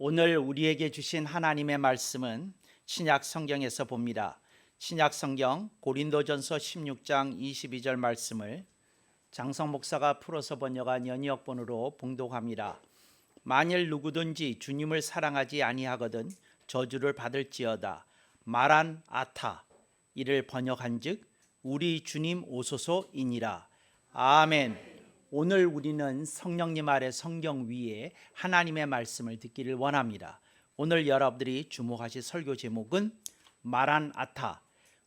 오늘 우리에게 주신 하나님의 말씀은 신약 성경에서 봅니다. 신약 성경 고린도전서 16장 22절 말씀을 장성 목사가 풀어서 번역한 연이역본으로 봉독합니다. 만일 누구든지 주님을 사랑하지 아니하거든 저주를 받을지어다. 마란 아타 이를 번역한즉 우리 주님 오소서이니라. 아멘. 오늘 우리는 성령님 아래 성경 위에 하나님의 말씀을 듣기를 원합니다. 오늘 여러분들이 주목하실 설교 제목은 마란 아타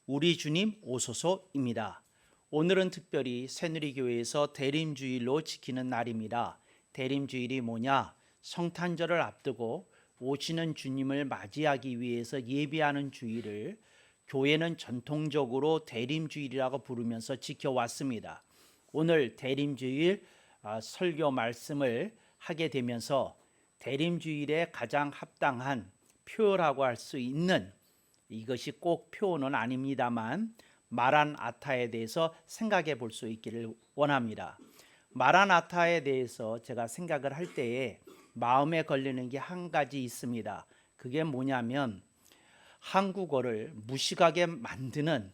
우리 주님 오소서입니다. 오늘은 특별히 새누리교회에서 대림주일로 지키는 날입니다. 대림주일이 뭐냐? 성탄절을 앞두고 오시는 주님을 맞이하기 위해서 예배하는 주일을 교회는 전통적으로 대림주일이라고 부르면서 지켜왔습니다. 오늘 대림주일 설교 말씀을 하게 되면서 대림주일에 가장 합당한 표라고 할 수 있는, 이것이 꼭 표는 아닙니다만 마란 아타에 대해서 생각해 볼 수 있기를 원합니다. 마란 아타에 대해서 제가 생각을 할 때에 마음에 걸리는 게 한 가지 있습니다. 그게 뭐냐면 한국어를 무식하게 만드는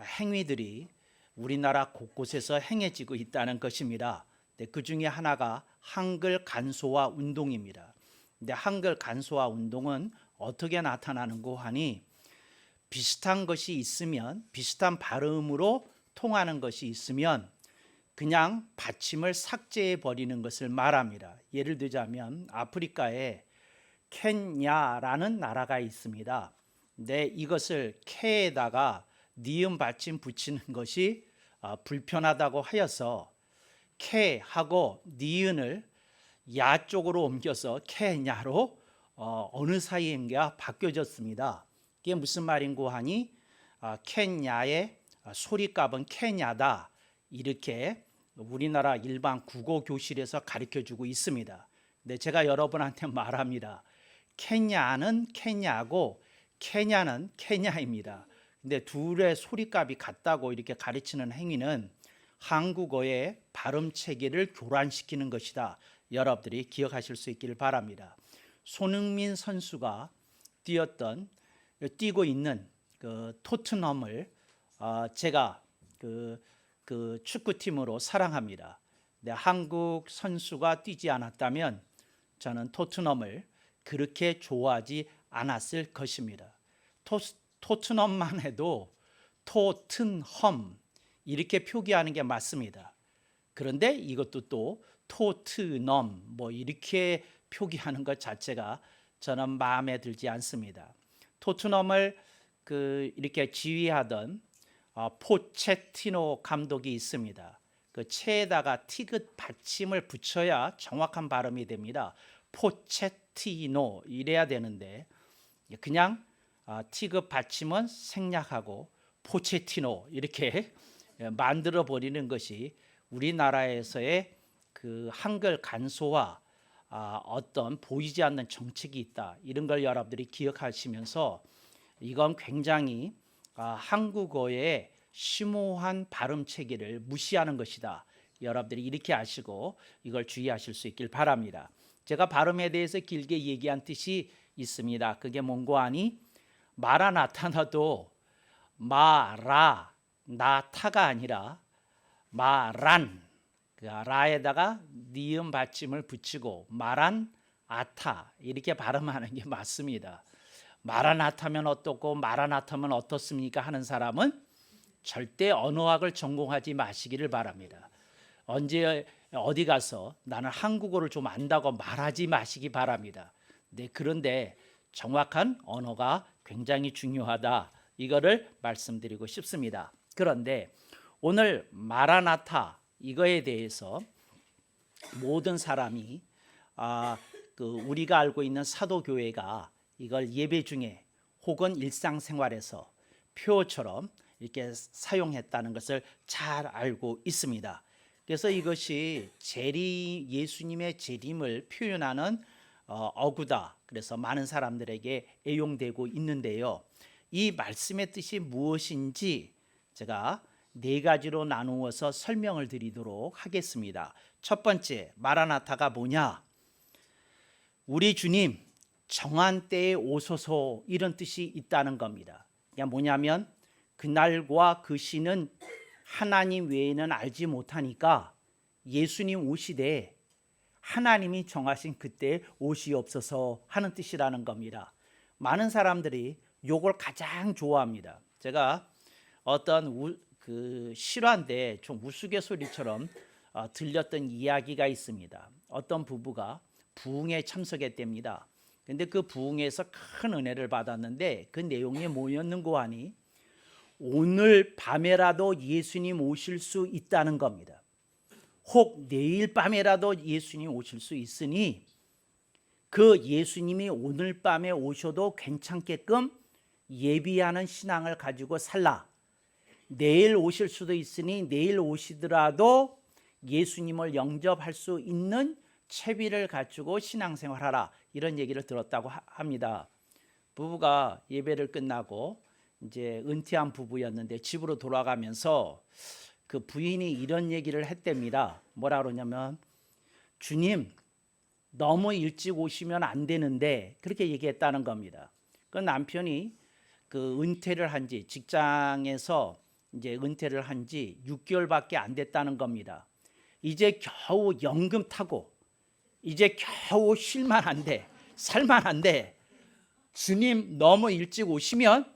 행위들이 우리나라 곳곳에서 행해지고 있다는 것입니다. 그 중에 하나가 한글 간소화 운동입니다. 근데 한글 간소화 운동은 어떻게 나타나는고 하니, 비슷한 것이 있으면, 비슷한 발음으로 통하는 것이 있으면 그냥 받침을 삭제해 버리는 것을 말합니다. 예를 들자면 아프리카에 케냐라는 나라가 있습니다. 근데 이것을 케에다가 니은 받침 붙이는 것이 불편하다고 하여서 케하고 니은을 야 쪽으로 옮겨서 케냐로 어느 사이인가 바뀌어졌습니다. 이게 무슨 말인고 하니 케냐의 소리값은 케냐다, 이렇게 우리나라 일반 국어 교실에서 가르쳐주고 있습니다. 근데 제가 여러분한테 말합니다. 케냐는 케냐고 케냐는 케냐입니다. 근데 둘의 소리값이 같다고 이렇게 가르치는 행위는 한국어의 발음 체계를 교란시키는 것이다. 여러분들이 기억하실 수 있기를 바랍니다. 손흥민 선수가 뛰고 있는 그 토트넘을 제가 그 축구팀으로 사랑합니다. 근데 한국 선수가 뛰지 않았다면 저는 토트넘을 그렇게 좋아하지 않았을 것입니다. 토트넘만 해도 토튼험 이렇게 표기하는 게 맞습니다. 그런데 이것도 또 토트넘 이렇게 표기하는 것 자체가 저는 마음에 들지 않습니다. 토트넘을 이렇게 지휘하던 포체티노 감독이 있습니다. 그 체에다가 티귿 받침을 붙여야 정확한 발음이 됩니다. 포체티노 이래야 되는데 그냥 티귿 받침은 생략하고 포체티노 이렇게 만들어 버리는 것이 우리나라에서의 그 한글 간소화, 어떤 보이지 않는 정책이 있다, 이런 걸 여러분들이 기억하시면서 이건 굉장히 한국어의 심오한 발음 체계를 무시하는 것이다. 여러분들이 이렇게 아시고 이걸 주의하실 수 있길 바랍니다. 제가 발음에 대해서 길게 얘기한 뜻이 있습니다. 그게 뭔고 하니, 마라나타나도 마라 나타가 아니라 마란, 그 라에다가 니은 받침을 붙이고 마란 아타 이렇게 발음하는 게 맞습니다. 마라나타면 어떻고 마라나타면 어떻습니까 하는 사람은 절대 언어학을 전공하지 마시기를 바랍니다. 언제 어디 가서 나는 한국어를 좀 안다고 말하지 마시기 바랍니다. 네, 그런데 정확한 언어가 굉장히 중요하다, 이거를 말씀드리고 싶습니다. 그런데 오늘 마라나타 이거에 대해서 모든 사람이 우리가 알고 있는 사도교회가 이걸 예배 중에 혹은 일상생활에서 표처럼 이렇게 사용했다는 것을 잘 알고 있습니다. 그래서 이것이 예수님의 재림을 표현하는 어구다, 그래서 많은 사람들에게 애용되고 있는데요. 이 말씀의 뜻이 무엇인지 제가 네 가지로 나누어서 설명을 드리도록 하겠습니다. 첫 번째, 마라나타가 뭐냐? 우리 주님 정한 때에 오소서 이런 뜻이 있다는 겁니다. 그게 뭐냐면 그날과 그 시는 하나님 외에는 알지 못하니까 예수님 오시되 하나님이 정하신 그때 오시옵소서 하는 뜻이라는 겁니다. 많은 사람들이 요걸 가장 좋아합니다. 제가 어떤 실화인데 좀 우스갯소리처럼 들렸던 이야기가 있습니다. 어떤 부부가 부흥에 참석했답니다. 근데 그 부흥에서 큰 은혜를 받았는데 그 내용이 뭐였는고 하니 오늘 밤에라도 예수님 오실 수 있다는 겁니다. 혹 내일 밤에라도 예수님 오실 수 있으니 그 예수님이 오늘 밤에 오셔도 괜찮게끔 예비하는 신앙을 가지고 살라. 내일 오실 수도 있으니 내일 오시더라도 예수님을 영접할 수 있는 채비를 갖추고 신앙생활하라. 이런 얘기를 들었다고 합니다. 부부가 예배를 끝나고 이제 은퇴한 부부였는데 집으로 돌아가면서 그 부인이 이런 얘기를 했답니다. 뭐라 그러냐면 주님 너무 일찍 오시면 안 되는데 그렇게 얘기했다는 겁니다. 그 남편이 그 은퇴를 한 지 직장에서 이제 은퇴를 한 지 6개월밖에 안 됐다는 겁니다. 이제 겨우 연금 타고 이제 겨우 쉴만한데 살만한데 주님 너무 일찍 오시면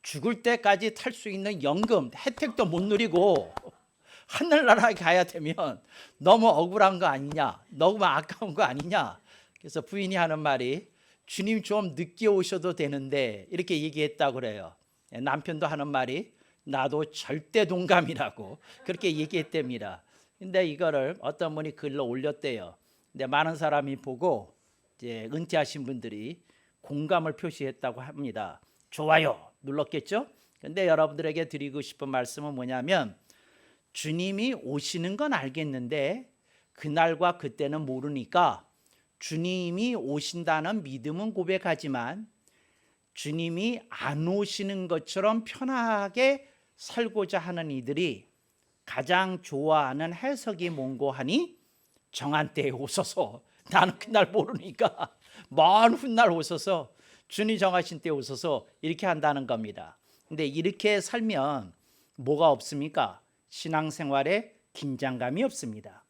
죽을 때까지 탈 수 있는 연금 혜택도 못 누리고 하늘나라에 가야 되면 너무 억울한 거 아니냐, 너무 아까운 거 아니냐. 그래서 부인이 하는 말이 주님 좀 늦게 오셔도 되는데 이렇게 얘기했다고 그래요. 남편도 하는 말이 나도 절대 동감이라고 그렇게 얘기했답니다. 근데 이거를 어떤 분이 글로 올렸대요. 근데 많은 사람이 보고 이제 은퇴하신 분들이 공감을 표시했다고 합니다. 좋아요 눌렀겠죠? 근데 여러분들에게 드리고 싶은 말씀은 뭐냐면 주님이 오시는 건 알겠는데 그날과 그때는 모르니까 주님이 오신다는 믿음은 고백하지만 주님이 안 오시는 것처럼 편하게 살고자 하는 이들이 가장 좋아하는 해석이 뭔고 하니 정한 때에 오소서. 나는 그날 모르니까 먼 훗날 오소서. 주님 정하신 때에 오소서. 이렇게 한다는 겁니다. 근데 이렇게 살면 뭐가 없습니까? 신앙생활에 긴장감이 없습니다.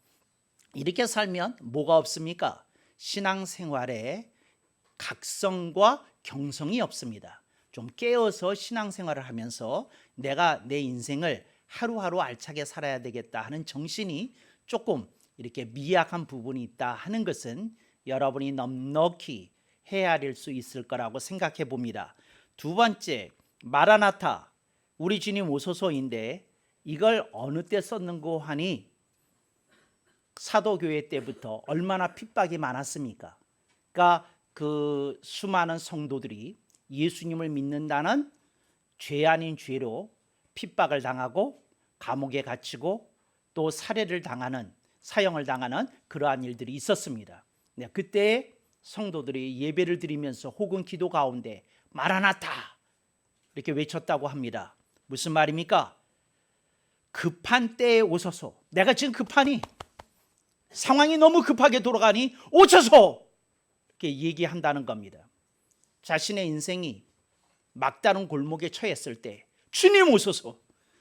이렇게 살면 뭐가 없습니까? 신앙생활에 각성과 경성이 없습니다. 좀 깨어서 신앙생활을 하면서 내가 내 인생을 하루하루 알차게 살아야 되겠다 하는 정신이 조금 이렇게 미약한 부분이 있다 하는 것은 여러분이 넉넉히 헤아릴 수 있을 거라고 생각해 봅니다. 두 번째, 마라나타, 우리 주님 오소서인데 이걸 어느 때 썼는고 하니 사도교회 때부터 얼마나 핍박이 많았습니까? 그러니까 그 수많은 성도들이 예수님을 믿는다는 죄 아닌 죄로 핍박을 당하고 감옥에 갇히고 또 살해를 당하는 사형을 당하는 그러한 일들이 있었습니다. 그때 성도들이 예배를 드리면서 혹은 기도 가운데 마라나타 이렇게 외쳤다고 합니다. 무슨 말입니까? 급한 때에 오소서. 내가 지금 급하니 상황이 너무 급하게 돌아가니 오셔서 이렇게 얘기한다는 겁니다. 자신의 인생이 막다른 골목에 처했을 때 주님 오소서,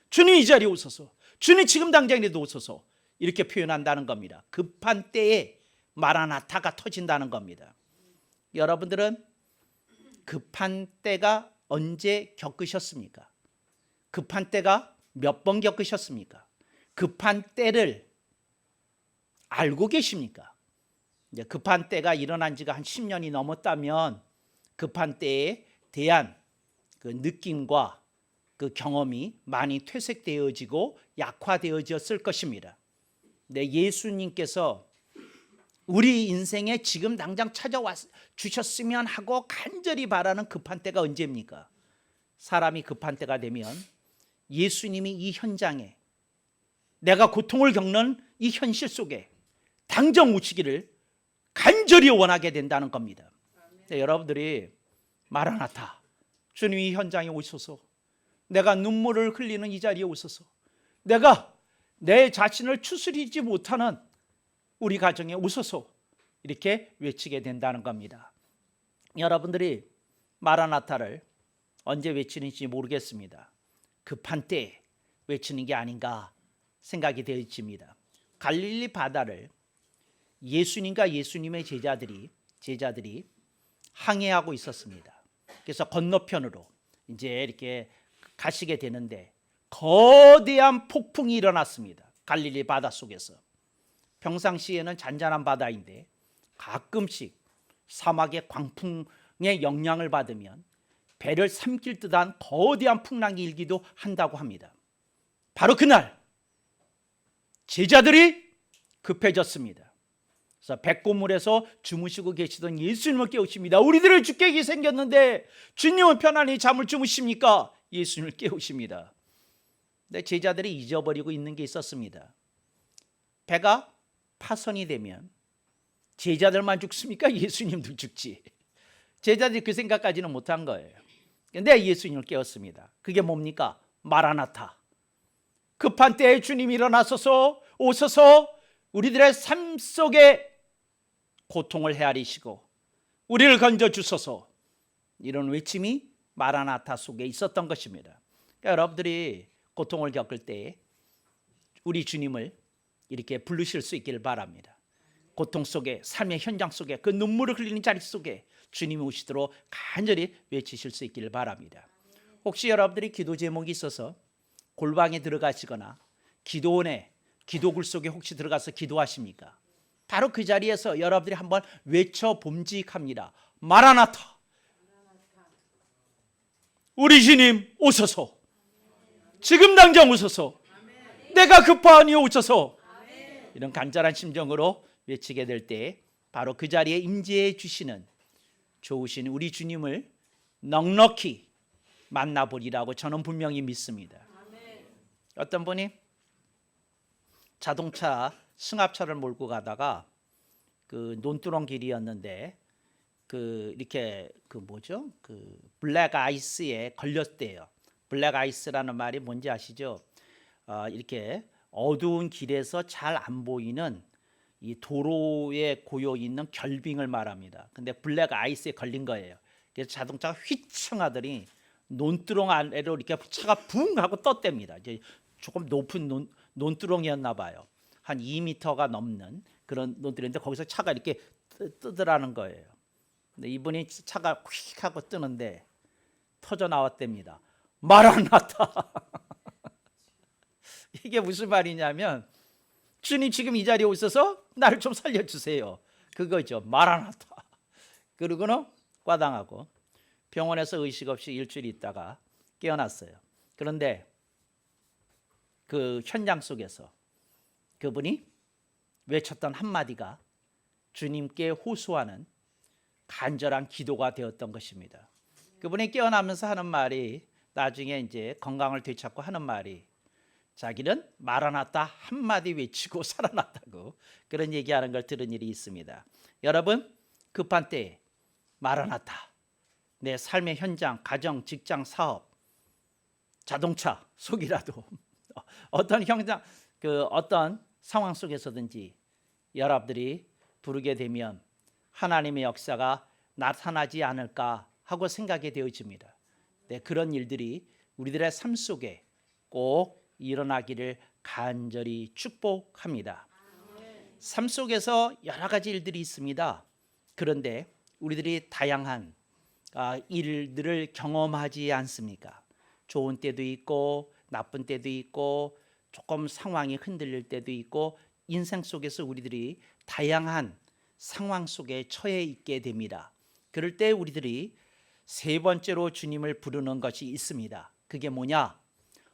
주님 이 자리에 오소서, 주님 지금 당장이라도 오소서 이렇게 표현한다는 겁니다. 급한 때에 마라나타가 터진다는 겁니다. 여러분들은 급한 때가 언제 겪으셨습니까? 급한 때가 몇 번 겪으셨습니까? 급한 때를 알고 계십니까? 이제 급한 때가 일어난 지가 한 10년이 넘었다면 급한 때에 대한 그 느낌과 그 경험이 많이 퇴색되어지고 약화되어졌을 것입니다. 네, 예수님께서 우리 인생에 지금 당장 찾아와 주셨으면 하고 간절히 바라는 급한 때가 언제입니까? 사람이 급한 때가 되면 예수님이 이 현장에 내가 고통을 겪는 이 현실 속에 당장 오시기를 간절히 원하게 된다는 겁니다. 네, 여러분들이 마라나타 주님이 현장에 오셔서 내가 눈물을 흘리는 이 자리에 오셔서 내가 내 자신을 추스리지 못하는 우리 가정에 오셔서 이렇게 외치게 된다는 겁니다. 여러분들이 마라나타를 언제 외치는지 모르겠습니다. 급한 때에 외치는 게 아닌가 생각이 되어집니다. 갈릴리 바다를 예수님과 예수님의 제자들이 항해하고 있었습니다. 그래서 건너편으로 이제 이렇게 가시게 되는데 거대한 폭풍이 일어났습니다. 갈릴리 바다 속에서. 평상시에는 잔잔한 바다인데 가끔씩 사막의 광풍의 영향을 받으면 배를 삼킬 듯한 거대한 풍랑이 일기도 한다고 합니다. 바로 그날 제자들이 급해졌습니다. 그래서 백고물에서 주무시고 계시던 예수님을 깨우십니다. 우리들의 죽게 생겼는데 주님은 편안히 잠을 주무십니까? 예수님을 깨우십니다. 근데 제자들이 잊어버리고 있는 게 있었습니다. 배가 파손이 되면 제자들만 죽습니까? 예수님도 죽지. 제자들이 그 생각까지는 못한 거예요. 근데 예수님을 깨웠습니다. 그게 뭡니까? 마라나타. 급한 때에 주님이 일어나소서 오소서 우리들의 삶 속에 고통을 헤아리시고 우리를 건져주소서, 이런 외침이 마라나타 속에 있었던 것입니다. 그러니까 여러분들이 고통을 겪을 때 우리 주님을 이렇게 부르실 수 있기를 바랍니다. 고통 속에, 삶의 현장 속에, 그 눈물을 흘리는 자리 속에 주님이 오시도록 간절히 외치실 수 있기를 바랍니다. 혹시 여러분들이 기도 제목이 있어서 골방에 들어가시거나 기도원에, 기도굴 속에 혹시 들어가서 기도하십니까? 바로 그 자리에서 여러분들이 한번 외쳐 봄직합니다. 마라나타, 우리 주님 오소서, 지금 당장 오소서, 내가 급하니 오소서, 이런 간절한 심정으로 외치게 될 때 바로 그 자리에 임재해 주시는 좋으신 우리 주님을 넉넉히 만나보리라고 저는 분명히 믿습니다. 어떤 분이 자동차 승합차를 몰고 가다가 그 논두렁 길이었는데 이렇게 블랙 아이스에 걸렸대요. 블랙 아이스라는 말이 뭔지 아시죠? 이렇게 어두운 길에서 잘 안 보이는 이 도로에 고여 있는 결빙을 말합니다. 근데 블랙 아이스에 걸린 거예요. 그래서 자동차가 휘청하더니 논두렁 아래로 이렇게 차가 붕 하고 떴답니다. 이제 조금 높은 논두렁이었나 봐요. 한 2m가 넘는 그런 논두렁인데 거기서 차가 이렇게 뜨더라는 거예요. 근데 이분이 차가 휙 하고 뜨는데 터져 나왔답니다. 마라나타. 이게 무슨 말이냐면 주님 지금 이 자리에 오셔서 나를 좀 살려주세요. 그거죠. 마라나타. 그러고는 과당하고 병원에서 의식 없이 일주일 있다가 깨어났어요. 그런데 그 현장 속에서 그분이 외쳤던 한마디가 주님께 호소하는 간절한 기도가 되었던 것입니다. 그분이 깨어나면서 하는 말이, 나중에 이제 건강을 되찾고 하는 말이, 자기는 마라나타 한마디 외치고 살아났다고 그런 얘기하는 걸 들은 일이 있습니다. 여러분, 급한 때에 마라나타, 내 삶의 현장, 가정, 직장, 사업, 자동차 속이라도 어떤 현장, 어떤 상황 속에서든지 여러분들이 부르게 되면 하나님의 역사가 나타나지 않을까 하고 생각이 되어집니다. 네, 그런 일들이 우리들의 삶 속에 꼭 일어나기를 간절히 축복합니다. 삶 속에서 여러 가지 일들이 있습니다. 그런데 우리들이 다양한 일들을 경험하지 않습니까? 좋은 때도 있고 나쁜 때도 있고 조금 상황이 흔들릴 때도 있고, 인생 속에서 우리들이 다양한 상황 속에 처해 있게 됩니다. 그럴 때 우리들이 세 번째로 주님을 부르는 것이 있습니다. 그게 뭐냐?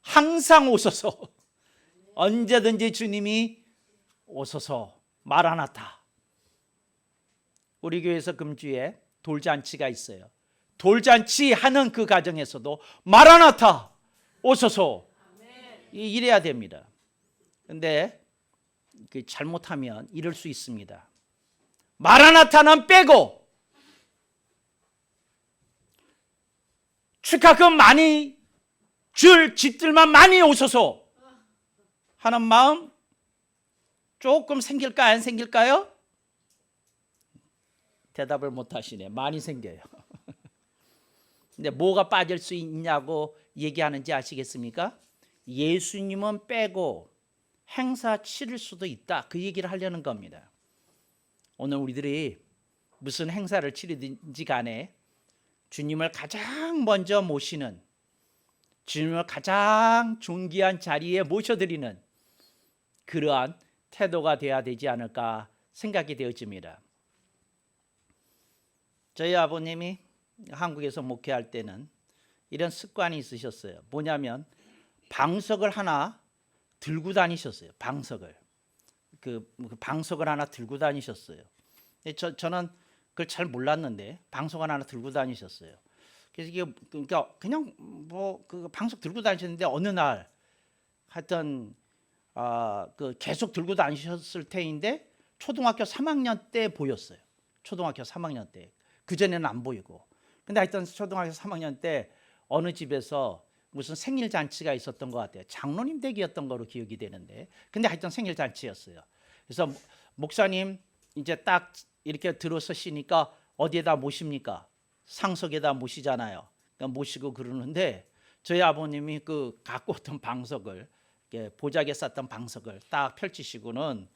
항상 오소서. 언제든지 주님이 오소서. 마라나타. 우리 교회에서 금주에 돌잔치가 있어요. 돌잔치 하는 그 가정에서도 마라나타 오소서. 이래야 됩니다. 근데 잘못하면 이럴 수 있습니다. 마라나타는 빼고 축하금 많이 줄 집들만 많이 오소서 하는 마음 조금 생길까 안 생길까요? 대답을 못 하시네. 많이 생겨요. 근데 뭐가 빠질 수 있냐고 얘기하는지 아시겠습니까? 예수님은 빼고 행사 치를 수도 있다. 그 얘기를 하려는 겁니다. 오늘 우리들이 무슨 행사를 치르든지 간에 주님을 가장 먼저 모시는, 주님을 가장 존귀한 자리에 모셔드리는 그러한 태도가 되어야 되지 않을까 생각이 되어집니다. 저희 아버님이 한국에서 목회할 때는 이런 습관이 있으셨어요. 뭐냐면 방석을 하나 들고 다니셨어요. 방석을 하나 들고 다니셨어요. 저는 그걸 잘 몰랐는데 방석을 하나 들고 다니셨어요. 그래서 이게 그러니까 그냥 뭐 그 방석 들고 다니셨는데 어느 날 하여튼 그 계속 들고 다니셨을 때인데 초등학교 3학년 때 보였어요. 초등학교 3학년 때. 그전에는 안 보이고. 근데 하여튼 초등학교 3학년 때 어느 집에서 무슨 생일 잔치가 있었던 것 같아요. 장로님 댁이었던 거로 기억이 되는데. 근데 하여튼 생일 잔치였어요. 그래서 목사님 이제 딱 이렇게 들어서시니까 어디에다 모십니까? 상석에다 모시잖아요. 그러니까 모시고 그러는데 저희 아버님이 그 갖고 왔던 방석을 보자기에 쌌던 방석을 딱 펼치시고는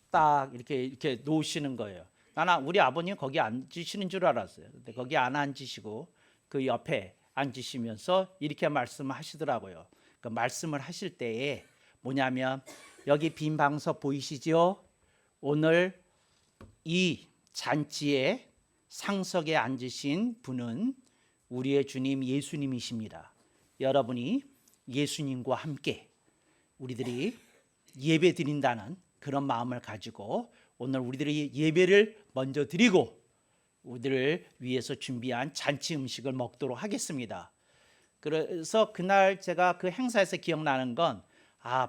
딱 이렇게 놓으시는 거예요. 나는 우리 아버님 거기 앉으시는 줄 알았어요. 근데 거기 안 앉으시고 그 옆에 앉으시면서 이렇게 말씀하시더라고요. 그 말씀을 하실 때에 뭐냐면 여기 빈 방석 보이시죠? 오늘 이 잔치에 상석에 앉으신 분은 우리의 주님 예수님이십니다. 여러분이 예수님과 함께 우리들이 예배 드린다는 그런 마음을 가지고 오늘 우리들이 예배를 먼저 드리고 우리들을 위해서 준비한 잔치 음식을 먹도록 하겠습니다. 그래서 그날 제가 그 행사에서 기억나는 건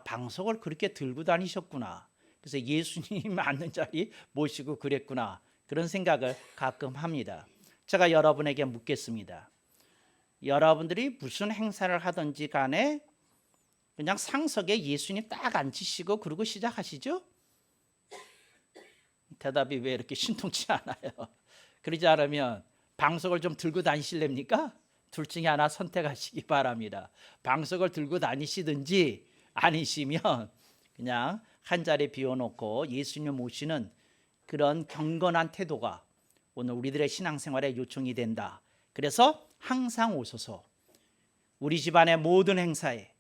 방석을 그렇게 들고 다니셨구나. 그래서 예수님 앉는 자리 모시고 그랬구나. 그런 생각을 가끔 합니다. 제가 여러분에게 묻겠습니다. 여러분들이 무슨 행사를 하든지 간에 그냥 상석에 예수님 딱 앉히시고 그러고 시작하시죠? 대답이 왜 이렇게 신통치 않아요? 그러지 않으면 방석을 좀 들고 다니실랍니까? 둘 중에 하나 선택하시기 바랍니다. 방석을 들고 다니시든지 아니시면 그냥 한 자리에 비워놓고 예수님 모시는 그런 경건한 태도가 오늘 우리들의 신앙생활에 요청이 된다. 그래서 항상 오소서. 우리 집안의 모든 행사에,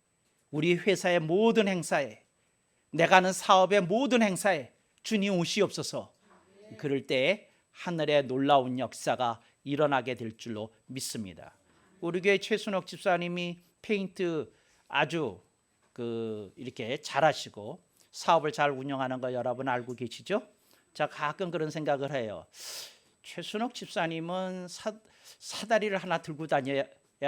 우리 회사의 모든 행사에, 내가 하는 사업의 모든 행사에 주님 오시옵소서. 그럴 때 하늘의 놀라운 역사가 일어나게 될 줄로 믿습니다. 우리 교회 최순옥 집사님이 페인트 아주 이렇게 잘하시고 사업을 잘 운영하는 거 여러분 알고 계시죠? 자, 가끔 그런 생각을 해요. 최순옥 집사님은 사다리를 하나 들고 다녀야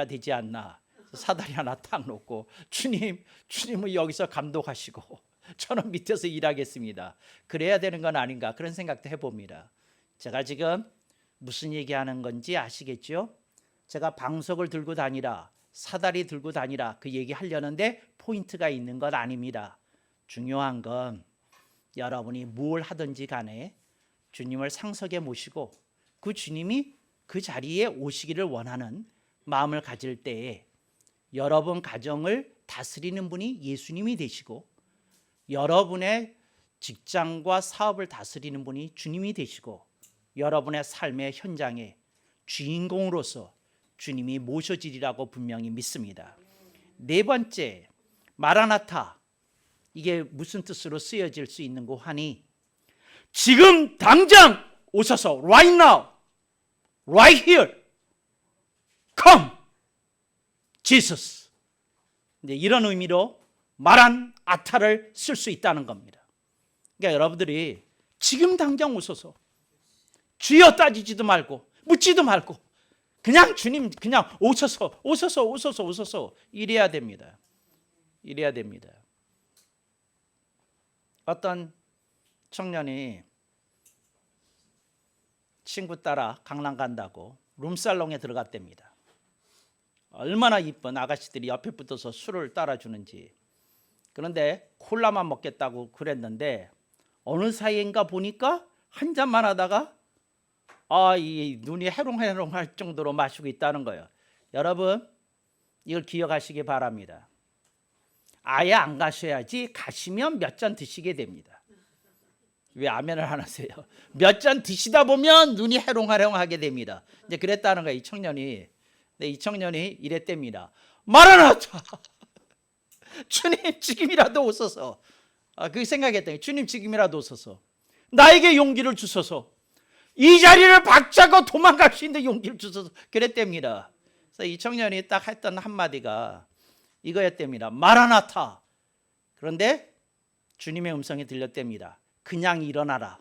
되지 않나? 사다리 하나 딱 놓고 주님은 여기서 감독하시고 저는 밑에서 일하겠습니다. 그래야 되는 건 아닌가? 그런 생각도 해봅니다. 제가 지금 무슨 얘기하는 건지 아시겠죠? 제가 방석을 들고 다니라, 사다리 들고 다니라 그 얘기하려는데 포인트가 있는 건 아닙니다. 중요한 건 여러분이 뭘 하든지 간에 주님을 상석에 모시고 그 주님이 그 자리에 오시기를 원하는 마음을 가질 때에 여러분 가정을 다스리는 분이 예수님이 되시고 여러분의 직장과 사업을 다스리는 분이 주님이 되시고 여러분의 삶의 현장에 주인공으로서 주님이 모셔지리라고 분명히 믿습니다. 네 번째, 마라나타. 이게 무슨 뜻으로 쓰여질 수 있는고 하니 지금 당장 오셔서 right now, right here, come, Jesus. 이런 의미로 마라나타를 쓸 수 있다는 겁니다. 그러니까 여러분들이 지금 당장 오셔서 주여 따지지도 말고 묻지도 말고 그냥 주님 그냥 오셔서 이래야 됩니다. 이래야 됩니다. 어떤 청년이 친구 따라 강남 간다고 룸살롱에 들어갔답니다. 얼마나 이쁜 아가씨들이 옆에 붙어서 술을 따라주는지. 그런데 콜라만 먹겠다고 그랬는데 어느 사이인가 보니까 한 잔만 하다가 이 눈이 해롱해롱할 정도로 마시고 있다는 거예요. 여러분, 이걸 기억하시기 바랍니다. 아예 안 가셔야지 가시면 몇 잔 드시게 됩니다. 왜 아멘을 안 하세요? 몇 잔 드시다 보면 눈이 해롱해롱하게 됩니다. 이제 그랬다는 거예요, 이 청년이. 근데 이 청년이 이랬답니다. 마라나타! 주님 지금이라도 오소서. 그 생각했더니 주님 지금이라도 오소서. 나에게 용기를 주소서. 이 자리를 박차고 도망갈 수 있는 용기를 주소서. 그랬답니다. 그래서 이 청년이 딱 했던 한마디가 이거였답니다. 마라나타. 그런데 주님의 음성이 들렸답니다. 그냥 일어나라.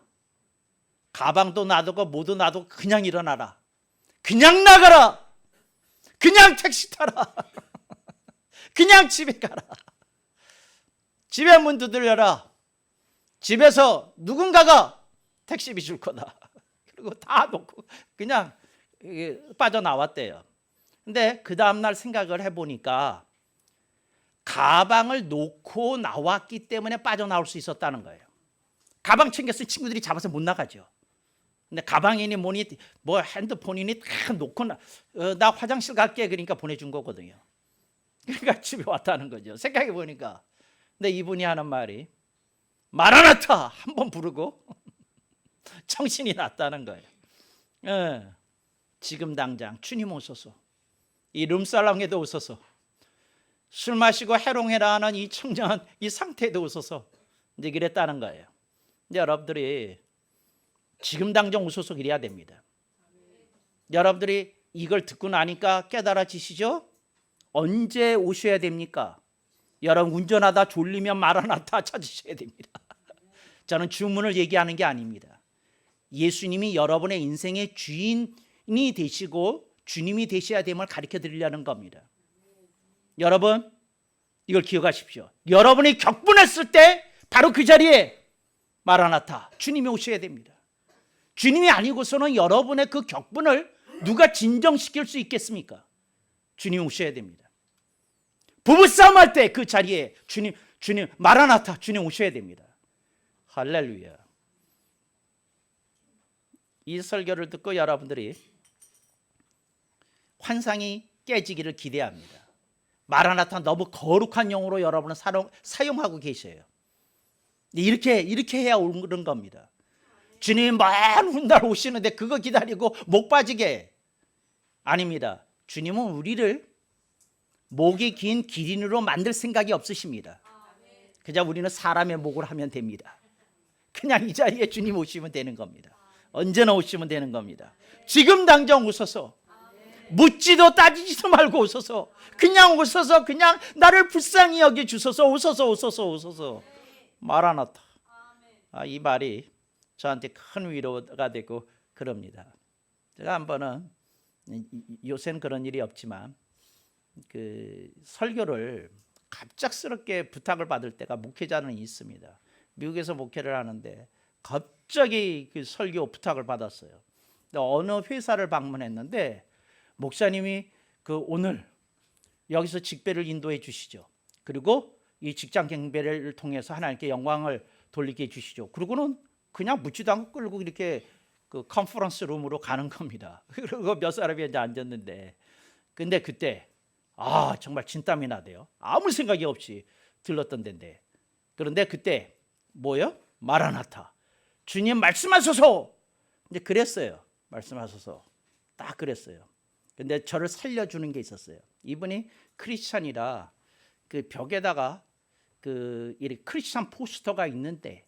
가방도 놔두고 모두 놔두고 그냥 일어나라. 그냥 나가라. 그냥 택시 타라. 그냥 집에 가라. 집에 문 두드려라. 집에서 누군가가 택시비 줄 거다. 그리고 다 놓고 그냥 빠져나왔대요. 근데 그 다음날 생각을 해보니까 가방을 놓고 나왔기 때문에 빠져나올 수 있었다는 거예요. 가방 챙겼으니 친구들이 잡아서 못 나가죠. 근데 가방이니 뭐니 뭐 핸드폰이니 다 놓고 나 화장실 갈게 그러니까 보내준 거거든요. 그러니까 집에 왔다는 거죠. 생각해 보니까. 근데 이분이 하는 말이 마라나타 한번 부르고 정신이 났다는 거예요. 지금 당장 주님 오소서. 이 룸살롱에도 오소서. 술 마시고 해롱해라하는 이 청년 이 상태에도 오소서. 이제 그랬다는 거예요. 근데 여러분들이 지금 당장 오소서 이래야 됩니다. 여러분들이 이걸 듣고 나니까 깨달아지시죠? 언제 오셔야 됩니까? 여러분 운전하다 졸리면 마라나타 찾으셔야 됩니다. 저는 주문을 얘기하는 게 아닙니다. 예수님이 여러분의 인생의 주인이 되시고 주님이 되셔야 됨을 가르쳐 드리려는 겁니다. 여러분 이걸 기억하십시오. 여러분이 격분했을 때 바로 그 자리에 마라나타 주님이 오셔야 됩니다. 주님이 아니고서는 여러분의 그 격분을 누가 진정시킬 수 있겠습니까? 주님 오셔야 됩니다. 부부싸움 할 때 그 자리에 주님 마라나타 주님 오셔야 됩니다. 할렐루야. 이 설교를 듣고 여러분들이 환상이 깨지기를 기대합니다. 마라나타 너무 거룩한 용어로 여러분은 사용하고 계셔요. 이렇게 해야 오는 겁니다. 주님 먼 훗날 오시는데 그거 기다리고 목 빠지게. 아닙니다. 주님은 우리를 목이 긴 기린으로 만들 생각이 없으십니다. 그냥 우리는 사람의 목을 하면 됩니다. 그냥 이 자리에 주님 오시면 되는 겁니다. 언제나 오시면 되는 겁니다. 지금 당장 오셔서 묻지도 따지지도 말고 오셔서 그냥 오셔서 그냥 나를 불쌍히 여겨 주셔서 오셔서 마라나타. 이 말이 저한테 큰 위로가 되고 그럽니다. 제가 한 번은 요새는 그런 일이 없지만 그 설교를 갑작스럽게 부탁을 받을 때가 목회자는 있습니다. 미국에서 목회를 하는데 갑자기 그 설교 부탁을 받았어요. 어느 회사를 방문했는데 목사님이 오늘 여기서 직배를 인도해 주시죠. 그리고 이 직장 경배를 통해서 하나님께 영광을 돌리게 해주시죠. 그리고는 그냥 묻지도 않고 끌고 이렇게 그 컨퍼런스 룸으로 가는 겁니다. 그리고 몇 사람이 이제 앉았는데 근데 그때 정말 진땀이 나대요. 아무 생각이 없이 들렀던 데인데 그런데 그때 뭐요? 마라나타 주님 말씀하소서. 이제 그랬어요. 말씀하소서 딱 그랬어요. 근데 저를 살려주는 게 있었어요. 이분이 크리스찬이라 그 벽에다가 그 크리스찬 포스터가 있는데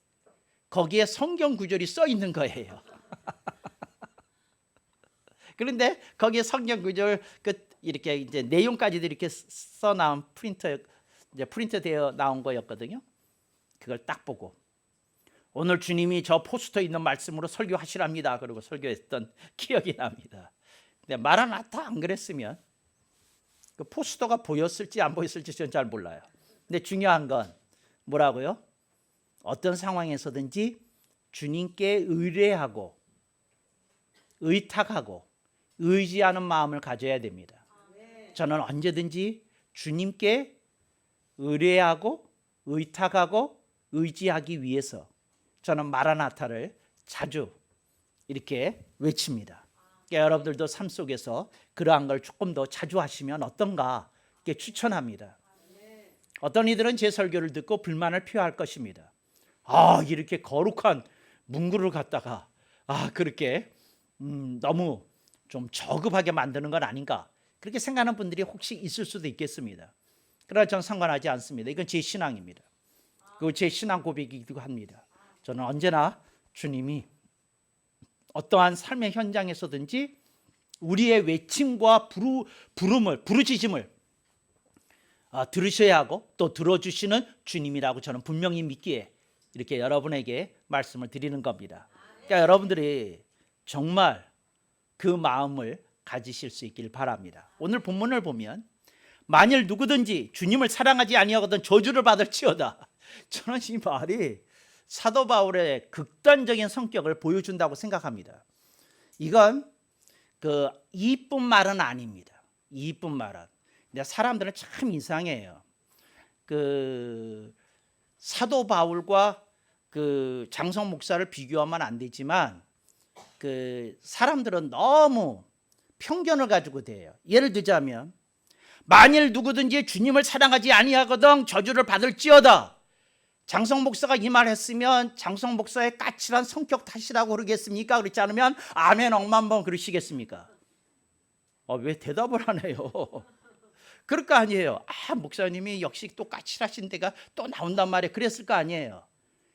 거기에 성경 구절이 써 있는 거예요. 그런데 거기에 성경 구절 이렇게 이제 내용까지도 이렇게 써 나온 프린트 되어 나온 거였거든요. 그걸 딱 보고 오늘 주님이 저 포스터 있는 말씀으로 설교하시랍니다. 그리고 설교했던 기억이 납니다. 근데 마라나타 안 그랬으면 그 포스터가 보였을지 안 보였을지 저는 잘 몰라요. 근데 중요한 건 뭐라고요? 어떤 상황에서든지 주님께 의뢰하고 의탁하고 의지하는 마음을 가져야 됩니다. 저는 언제든지 주님께 의뢰하고 의탁하고 의지하기 위해서 저는 마라나타를 자주 이렇게 외칩니다. 그러니까 여러분들도 삶 속에서 그러한 걸 조금 더 자주 하시면 어떤가 이렇게 추천합니다. 어떤 이들은 제 설교를 듣고 불만을 표할 것입니다. 이렇게 거룩한 문구를 갖다가 그렇게 너무 좀 저급하게 만드는 건 아닌가, 그렇게 생각하는 분들이 혹시 있을 수도 있겠습니다. 그러나 저는 상관하지 않습니다. 이건 제 신앙입니다. 그리고 제 신앙 고백이기도 합니다. 저는 언제나 주님이 어떠한 삶의 현장에서든지 우리의 외침과 부르짖음을 들으셔야 하고 또 들어주시는 주님이라고 저는 분명히 믿기에 이렇게 여러분에게 말씀을 드리는 겁니다. 그러니까 여러분들이 정말 그 마음을 가지실 수 있길 바랍니다. 오늘 본문을 보면 만일 누구든지 주님을 사랑하지 아니하거든 저주를 받을지어다. 저는 이 말이 사도 바울의 극단적인 성격을 보여준다고 생각합니다. 이건 이쁜 말은 아닙니다. 이쁜 말은. 근데 사람들은 참 이상해요. 사도 바울과 장성 목사를 비교하면 안 되지만 사람들은 너무 편견을 가지고 돼요. 예를 들자면 만일 누구든지 주님을 사랑하지 아니하거든 저주를 받을지어다. 장성 목사가 이 말 했으면 장성 목사의 까칠한 성격 탓이라고 그러겠습니까? 그렇지 않으면 아멘 억만번 그러시겠습니까? 왜 대답을 안 해요? 그럴 거 아니에요. 목사님이 역시 또 까칠하신 데가 또 나온단 말이에요. 그랬을 거 아니에요.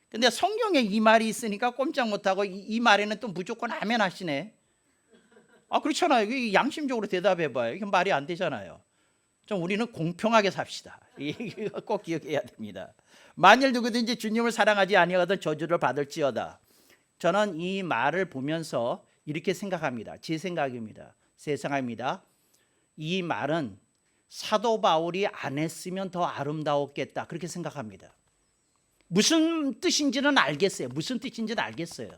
근데 성경에 이 말이 있으니까 꼼짝 못하고 이 말에는 또 무조건 아멘 하시네. 그렇잖아요. 양심적으로 대답해봐요. 이게 말이 안 되잖아요. 좀 우리는 공평하게 삽시다. 이거 꼭 기억해야 됩니다. 만일 누구든지 주님을 사랑하지 아니하거든 저주를 받을지어다. 저는 이 말을 보면서 이렇게 생각합니다. 제 생각입니다. 제 생각입니다. 이 말은 사도 바울이 안 했으면 더 아름다웠겠다, 그렇게 생각합니다. 무슨 뜻인지는 알겠어요.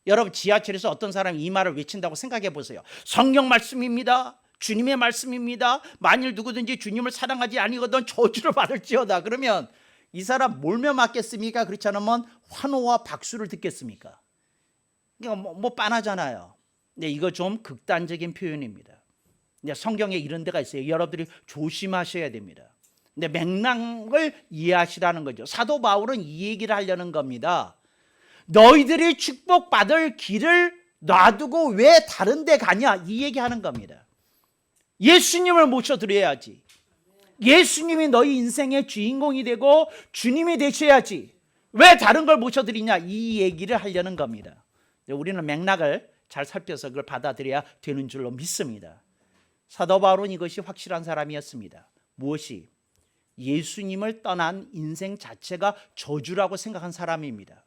여러분 지하철에서 어떤 사람이 이 말을 외친다고 생각해 보세요. 성경 말씀입니다. 주님의 말씀입니다. 만일 누구든지 주님을 사랑하지 아니거든 저주를 받을지어다. 그러면 이 사람 몰며 맞겠습니까? 그렇지 않으면 환호와 박수를 듣겠습니까? 그러니까 빤하잖아요. 근데 이거 좀 극단적인 표현입니다. 근데 성경에 이런 데가 있어요. 여러분들이 조심하셔야 됩니다. 근데 맥락을 이해하시라는 거죠. 사도 바울은 이 얘기를 하려는 겁니다. 너희들이 축복받을 길을 놔두고 왜 다른 데 가냐, 이 얘기하는 겁니다. 예수님을 모셔드려야지. 예수님이 너희 인생의 주인공이 되고 주님이 되셔야지. 왜 다른 걸 모셔드리냐, 이 얘기를 하려는 겁니다. 우리는 맥락을 잘 살펴서 그걸 받아들여야 되는 줄로 믿습니다. 사도 바울은 이것이 확실한 사람이었습니다. 무엇이? 예수님을 떠난 인생 자체가 저주라고 생각한 사람입니다.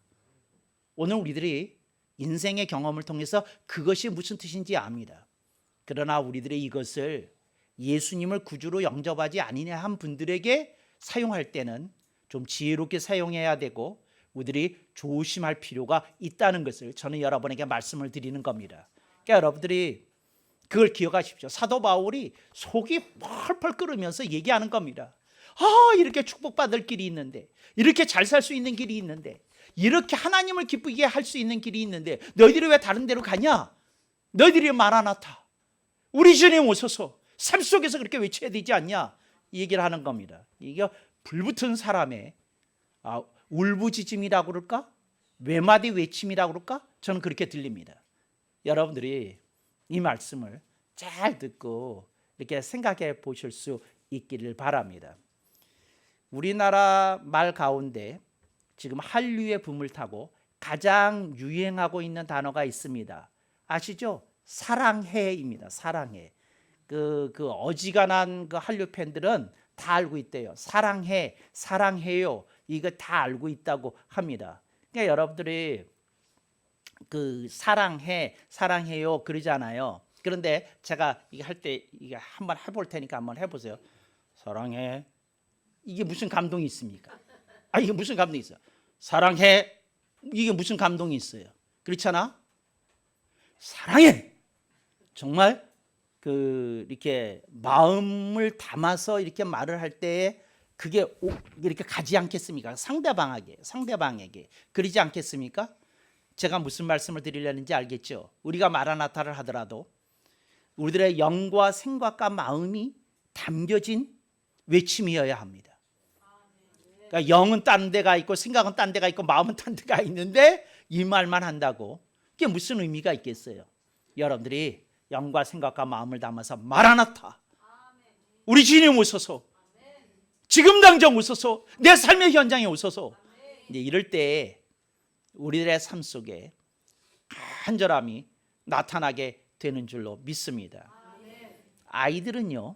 오늘 우리들이 인생의 경험을 통해서 그것이 무슨 뜻인지 압니다. 그러나 우리들이 이것을 예수님을 구주로 영접하지 아니냐 한 분들에게 사용할 때는 좀 지혜롭게 사용해야 되고 우리들이 조심할 필요가 있다는 것을 저는 여러분에게 말씀을 드리는 겁니다. 그러니까 여러분들이 그걸 기억하십시오. 사도 바울이 속이 펄펄 끓으면서 얘기하는 겁니다. 이렇게 축복받을 길이 있는데, 이렇게 잘 살 수 있는 길이 있는데, 이렇게 하나님을 기쁘게 할 수 있는 길이 있는데 너희들이 왜 다른 데로 가냐? 너희들이 마라나타, 우리 주님 오소서, 삶 속에서 그렇게 외쳐야 되지 않냐? 이 얘기를 하는 겁니다. 이게 불붙은 사람의 울부짖음이라고 그럴까? 외마디 외침이라고 그럴까? 저는 그렇게 들립니다. 여러분들이 이 말씀을 잘 듣고 이렇게 생각해 보실 수 있기를 바랍니다. 우리나라 말 가운데 지금 한류의 붐을 타고 가장 유행하고 있는 단어가 있습니다. 아시죠? 사랑해입니다. 사랑해. 그 어지간한 그 한류 팬들은 다 알고 있대요. 사랑해, 사랑해요. 이거 다 알고 있다고 합니다. 그러니까 여러분들이 사랑해, 사랑해요 그러잖아요. 그런데 제가 이거 할 때 이게 한번 해볼 테니까 한번 해보세요. 사랑해. 이게 무슨 감동이 있습니까? 이게 무슨 감동이 있어요? 사랑해. 이게 무슨 감동이 있어요? 그렇잖아? 사랑해. 정말 이렇게 마음을 담아서 이렇게 말을 할 때에 그게 이렇게 가지 않겠습니까? 상대방에게 그러지 않겠습니까? 제가 무슨 말씀을 드리려는지 알겠죠? 우리가 마라나타를 하더라도 우리들의 영과 생각과 마음이 담겨진 외침이어야 합니다. 그러니까 영은 딴 데가 있고 생각은 딴 데가 있고 마음은 딴 데가 있는데 이 말만 한다고 그게 무슨 의미가 있겠어요? 여러분들이 영과 생각과 마음을 담아서 마라나타, 우리 주님 오소서, 지금 당장 오소서, 내 삶의 현장에 오소서. 이제 이럴 때 우리들의 삶 속에 간절함이 나타나게 되는 줄로 믿습니다. 아이들은요,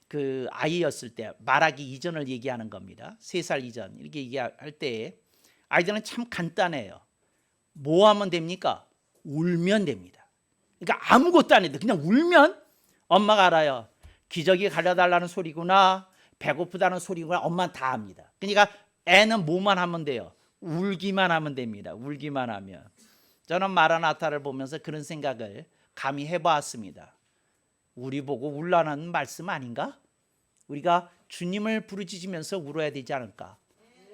그 아이였을 때 말하기 이전을 얘기하는 겁니다. 3살 이전 이렇게 얘기할 때 아이들은 참 간단해요. 뭐 하면 됩니까? 울면 됩니다. 그러니까 아무것도 안 해도 그냥 울면 엄마가 알아요. 기저귀 가려달라는 소리구나, 배고프다는 소리구나, 엄마는 다 압니다. 그러니까 애는 뭐만 하면 돼요? 울기만 하면 됩니다. 울기만 하면. 저는 마라나타를 보면서 그런 생각을 감히 해봤습니다. 우리 보고 울라는 말씀 아닌가? 우리가 주님을 부르짖으면서 울어야 되지 않을까?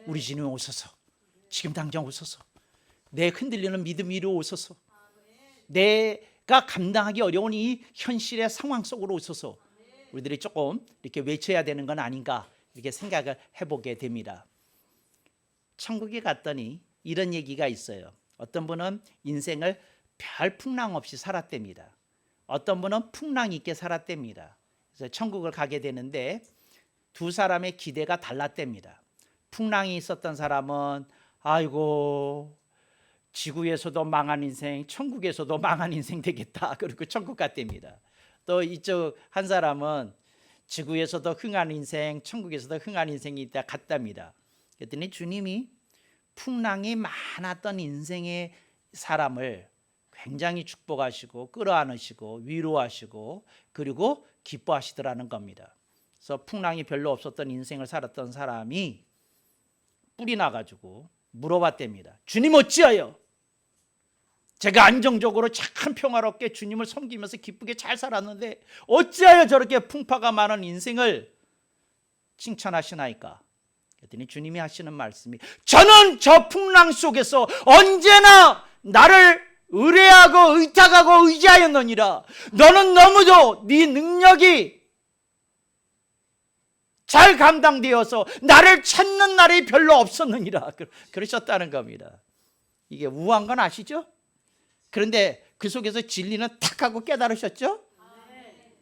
우리 주님 오소서, 지금 당장 오소서, 내 흔들리는 믿음 이루 오소서, 내가 감당하기 어려운 이 현실의 상황 속으로 오소서. 우리들이 조금 이렇게 외쳐야 되는 건 아닌가 이렇게 생각을 해보게 됩니다. 천국에 갔더니 이런 얘기가 있어요. 어떤 분은 인생을 별 풍랑 없이 살았답니다. 어떤 분은 풍랑 있게 살았답니다. 그래서 천국을 가게 되는데 두 사람의 기대가 달랐답니다. 풍랑이 있었던 사람은 아이고 지구에서도 망한 인생, 천국에서도 망한 인생 되겠다. 그리고 천국 갔답니다. 또 이쪽 한 사람은 지구에서도 흥한 인생, 천국에서도 흥한 인생이 있다 갔답니다. 그랬더니 주님이 풍랑이 많았던 인생의 사람을 굉장히 축복하시고 끌어안으시고 위로하시고 그리고 기뻐하시더라는 겁니다. 그래서 풍랑이 별로 없었던 인생을 살았던 사람이 뿔이 나가지고 물어봤답니다. 주님 어찌하여 제가 안정적으로 참 평화롭게 주님을 섬기면서 기쁘게 잘 살았는데 어찌하여 저렇게 풍파가 많은 인생을 칭찬하시나이까? 그랬더니 주님이 하시는 말씀이 저는 저 풍랑 속에서 언제나 나를 의뢰하고 의탁하고 의지하였느니라. 너는 너무도 네 능력이 잘 감당되어서 나를 찾는 날이 별로 없었느니라. 그러셨다는 겁니다. 이게 우아한 건 아시죠? 그런데 그 속에서 진리는 탁 하고 깨달으셨죠?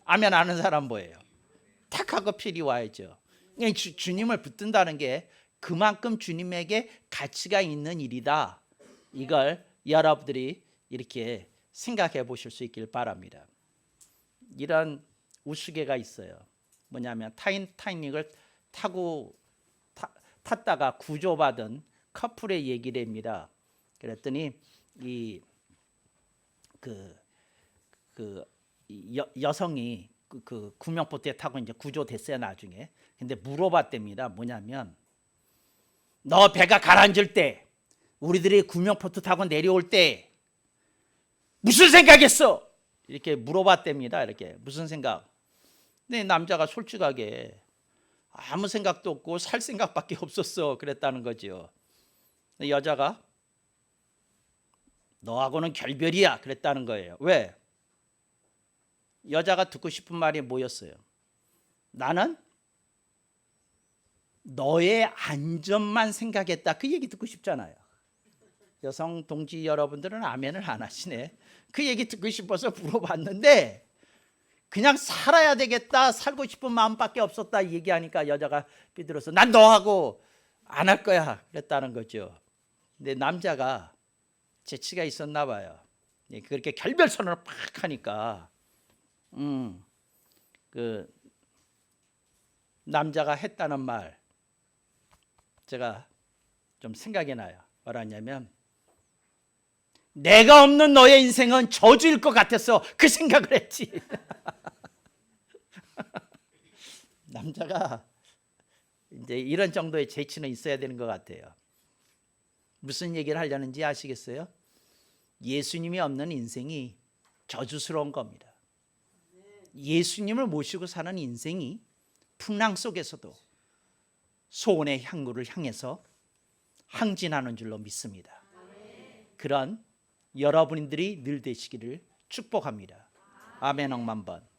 아멘 아는 사람 뭐예요? 탁 하고 필이 와야죠. 주님을 붙든다는 게 그만큼 주님에게 가치가 있는 일이다. 이걸 여러분들이 이렇게 생각해 보실 수 있길 바랍니다. 이런 우스개가 있어요. 뭐냐면 타이타닉을 탔다가 구조받은 커플의 얘기를 합니다. 그랬더니 여성이 그 구명보트에 타고 이제 구조됐어요 나중에. 근데 물어봤답니다. 뭐냐면 너 배가 가라앉을 때 우리들이 구명보트 타고 내려올 때 무슨 생각했어? 이렇게 물어봤답니다. 이렇게 무슨 생각? 근데 남자가 솔직하게 아무 생각도 없고 살 생각밖에 없었어 그랬다는 거죠. 근데 여자가 너하고는 결별이야 그랬다는 거예요. 왜? 여자가 듣고 싶은 말이 뭐였어요? 나는 너의 안전만 생각했다. 그 얘기 듣고 싶잖아요. 여성 동지 여러분들은 아멘을 안 하시네. 그 얘기 듣고 싶어서 물어봤는데 그냥 살아야 되겠다, 살고 싶은 마음밖에 없었다 얘기하니까 여자가 삐들어서 난 너하고 안 할 거야 그랬다는 거죠. 근데 남자가 재치가 있었나 봐요. 그렇게 결별 선언을 팍 하니까 그 남자가 했다는 말 제가 좀 생각이 나요. 뭐라냐면 내가 없는 너의 인생은 저주일 것 같아서 그 생각을 했지. 남자가 이제 이런 정도의 재치는 있어야 되는 것 같아요. 무슨 얘기를 하려는지 아시겠어요? 예수님이 없는 인생이 저주스러운 겁니다. 예수님을 모시고 사는 인생이 풍랑 속에서도 소원의 향구를 향해서 항진하는 줄로 믿습니다. 그런 여러분들이 늘 되시기를 축복합니다. 아멘 억만 번.